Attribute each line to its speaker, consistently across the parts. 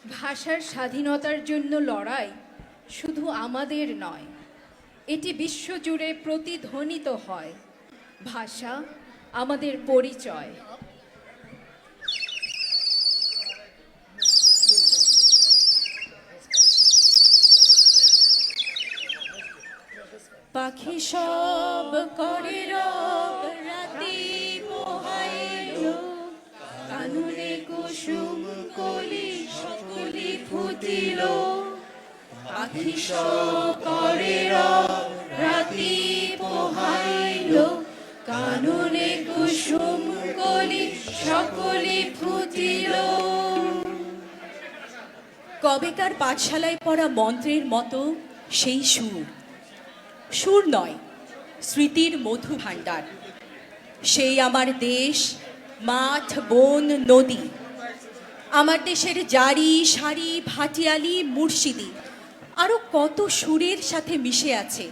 Speaker 1: ভাষার স্বাধীনতার জন্য লড়াই শুধু আমাদের নয়, এটি বিশ্বজুড়ে প্রতিধ্বনিত হয়। ভাষা আমাদের পরিচয়।
Speaker 2: পাখি সব করে রব, রাতি পোহাইল, কাননে কুসুম কলি সকলি ফুটিল। পাখি সব করে রব, রাতি পোহাইল, কাননে কুসুম কলি সকলি ফুটিল। কবেকার পাঠশালায় পড়া মন্ত্রের মতো সেই সুর, সুর নয়, স্মৃতির মধু ভাণ্ডার। সেই আমার দেশ, মাঠ, বন, নদী, আমার দেশের জারি, সারি, ভাটিয়ালি, মুর্শিদি, আরো কত সুরের সাথে মিশে আছে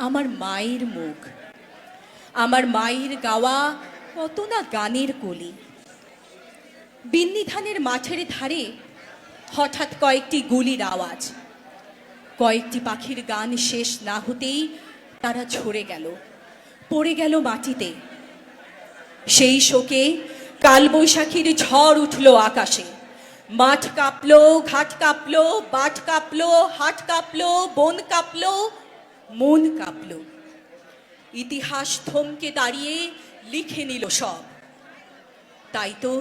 Speaker 2: আমার মায়ের মুখ, আমার মায়ের গাওয়া কত না গানের কলি। বিন্নি ধানের মাঠের ধারে হঠাৎ কয়েকটি গুলির আওয়াজ, কয়েকটি পাখির গান শেষ না হতেই তারা ঝরে গেল, পড়ে গেল মাটিতে। সেই শোকে কালবৈশাখীর ঝড় উঠল আকাশে, মাঠ কাঁপলো, ঘাট কাঁপলো, বাট কাঁপলো, হাট কাঁপলো, বন কাঁপলো, মন কাঁপলো। ইতিহাস থমকে দাঁড়িয়ে লিখে নিল সব। তাই তো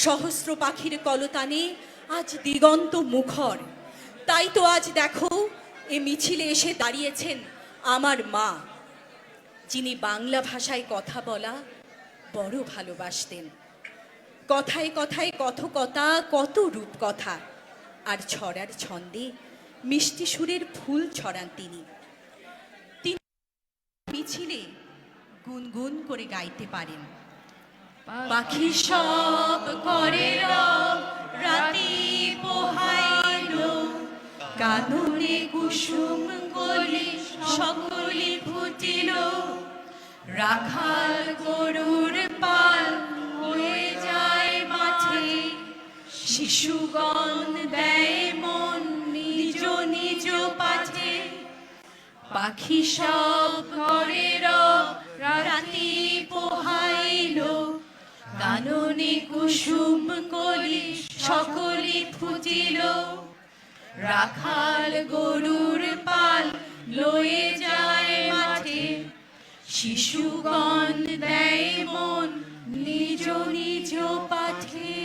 Speaker 2: সহস্র পাখির কলতানে আজ দিগন্ত মুখর। তাই তো আজ দেখো এ মিছিলে এসে দাঁড়িয়েছেন আমার মা, যিনি বাংলা ভাষায় কথা বলা বড় ভালোবাসতেন। কথায় কথায় কথকতা, কত রূপকথা, আর ছড়ার ছন্দে মিষ্টি সুরের ফুল ছড়ান তিনি। তিনি মিছিলে গুনগুন করে গাইতে পারেন। পাখি সব করে রব, রাতি পোহাইল, কাননে কুসুম কলি সকলি ফুটিল। রাখাল গরুর পাল হয়ে যায় মাঠে, শিশুগণ দেয় মন নিজ নিজ পাঠে। পাখি সব করে রব, রাতি পোহাইল, কাননে কুসুম কলি সকলি ফুটিল। রাখাল গরুর পাল লয়ে যায় মাঠে, শিশুগণ দেয় মন নিজ নিজ পাঠে।